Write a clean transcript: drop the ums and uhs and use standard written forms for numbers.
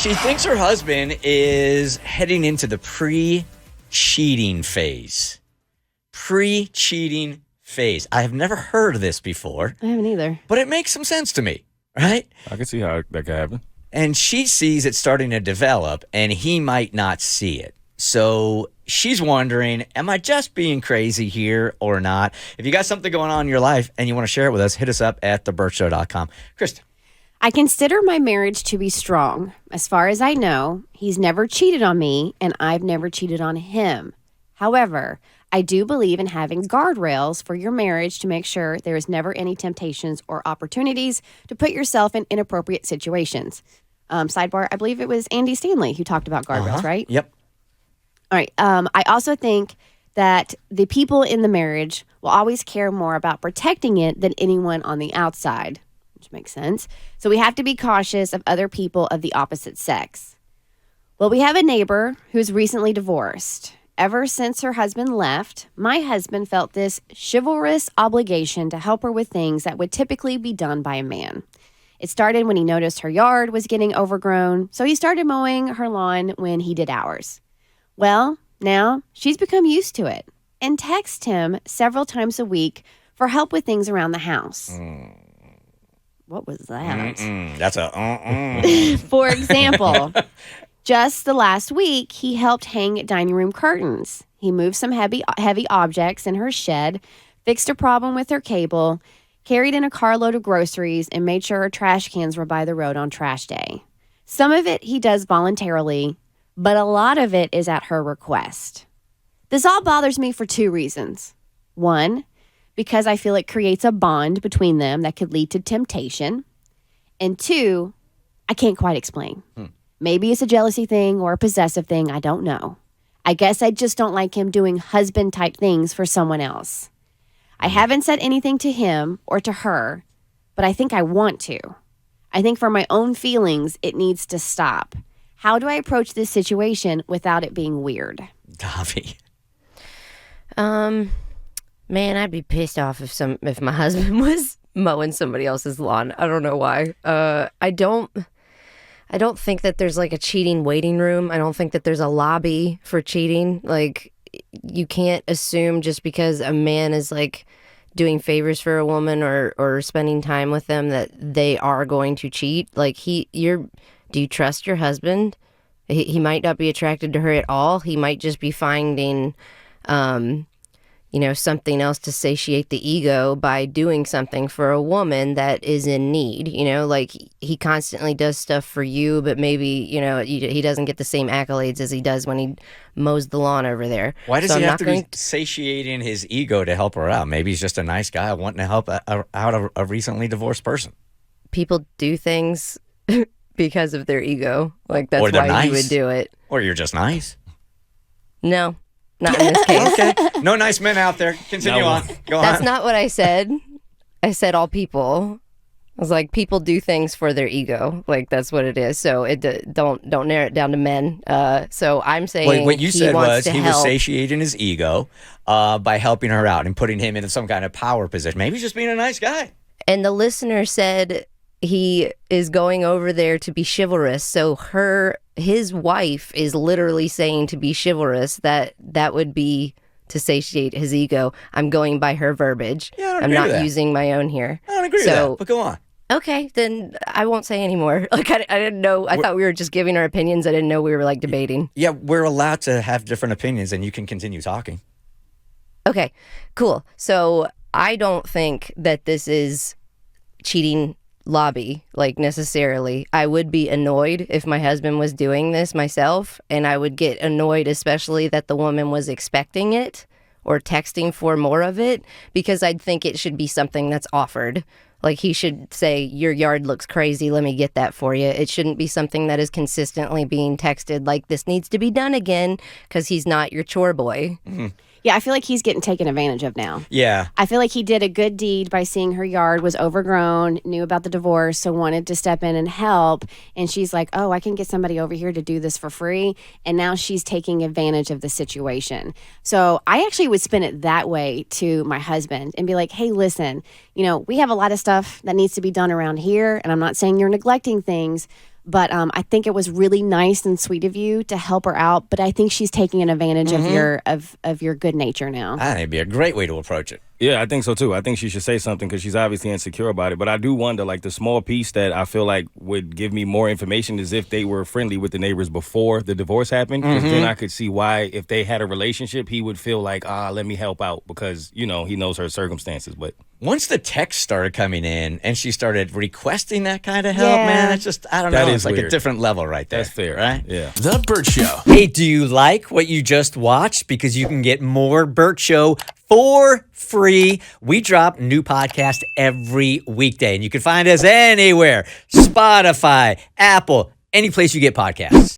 She thinks her husband is heading into the pre-cheating phase. Pre-cheating phase. I have never heard of this before. I haven't either. But it makes some sense to me, right? I can see how that could happen. And she sees it starting to develop, and he might not see it. So she's wondering, am I just being crazy here or not? If you got something going on in your life and you want to share it with us, hit us up at thebertshow.com. Krista. I consider my marriage to be strong. As far as I know, he's never cheated on me, and I've never cheated on him. However, I do believe in having guardrails for your marriage to make sure there is never any temptations or opportunities to put yourself in inappropriate situations. Sidebar, I believe it was Andy Stanley who talked about guardrails, right? Yep. All right. I also think that the people in the marriage will always care more about protecting it than anyone on the outside, which makes sense. So we have to be cautious of other people of the opposite sex. Well, we have a neighbor who's recently divorced. Ever since her husband left, my husband felt this chivalrous obligation to help her with things that would typically be done by a man. It started when he noticed her yard was getting overgrown, so he started mowing her lawn when he did ours. Well, now she's become used to it and texts him several times a week for help with things around the house. What was that? That's a For example, just the last week, he helped hang dining room curtains. He moved some heavy objects in her shed, fixed a problem with her cable, carried in a carload of groceries, and made sure her trash cans were by the road on trash day. Some of it he does voluntarily, but a lot of it is at her request. This all bothers me for two reasons. One, because I feel it creates a bond between them that could lead to temptation. And two, I can't quite explain. Maybe it's a jealousy thing or a possessive thing. I don't know. I guess I just don't like him doing husband-type things for someone else. I haven't said anything to him or to her, but I think I want to. I think for my own feelings, it needs to stop. How do I approach this situation without it being weird? Davi. Man, I'd be pissed off if my husband was mowing somebody else's lawn. I don't know why. I don't think that there's like a cheating waiting room. I don't think that there's a lobby for cheating. Like, you can't assume just because a man is like doing favors for a woman or spending time with them that they are going to cheat. Like, do you trust your husband? He might not be attracted to her at all. He might just be finding, something else to satiate the ego by doing something for a woman that is in need. Like, he constantly does stuff for you, but maybe, he doesn't get the same accolades as he does when he mows the lawn over there. Why does he have to be satiating his ego to help her out? Maybe he's just a nice guy wanting to help out a recently divorced person. People do things because of their ego. Like, that's why nice. You would do it. Or you're just nice. No. Not in this case. Okay. No nice men out there. Continue on. Go on. That's not what I said. I said all people. I was like, people do things for their ego. Like, that's what it is. So don't narrow it down to men. So I'm saying what you said was he was help. satiating his ego by helping her out and putting him in some kind of power position. Maybe he's just being a nice guy. And the listener said he is going over there to be chivalrous. So his wife is literally saying to be chivalrous, that would be to satiate his ego. I'm going by her verbiage. Yeah, I don't I'm agree not with that. using my own here. I don't agree with that, but go on. Okay, then I won't say anymore. Like, I didn't know. I thought we were just giving our opinions. I didn't know we were like debating. Yeah, we're allowed to have different opinions and you can continue talking. Okay, cool. So I don't think that this is cheating lobby, like, necessarily. I would be annoyed if my husband was doing this myself, and I would get annoyed especially that the woman was expecting it or texting for more of it, because I'd think it should be something that's offered. Like, he should say, your yard looks crazy, let me get that for you. It shouldn't be something that is consistently being texted like, this needs to be done again, because he's not your chore boy. Mm-hmm. Yeah, I feel like he's getting taken advantage of now. Yeah. I feel like he did a good deed by seeing her yard was overgrown, knew about the divorce, so wanted to step in and help. And she's like, oh, I can get somebody over here to do this for free. And now she's taking advantage of the situation. So I actually would spin it that way to my husband and be like, hey, listen, we have a lot of stuff that needs to be done around here. And I'm not saying you're neglecting things, But I think it was really nice and sweet of you to help her out. But I think she's taking an advantage of your good nature now. I think it'd be a great way to approach it. Yeah, I think so too. I think she should say something because she's obviously insecure about it. But I do wonder, like, the small piece that I feel like would give me more information is if they were friendly with the neighbors before the divorce happened. Because then I could see why, if they had a relationship, he would feel like, let me help out because, you know, he knows her circumstances. But Once the text started coming in and she started requesting that kind of help, Yeah. man, that's just, I don't That know. is It's like a weird. different level right there. that's fair. Right? Yeah. The Bert Show. Hey, do you like what you just watched? Because you can get more Bert Show for free. We drop new podcast every weekday, and you can find us anywhere. Spotify, Apple, any place you get podcasts.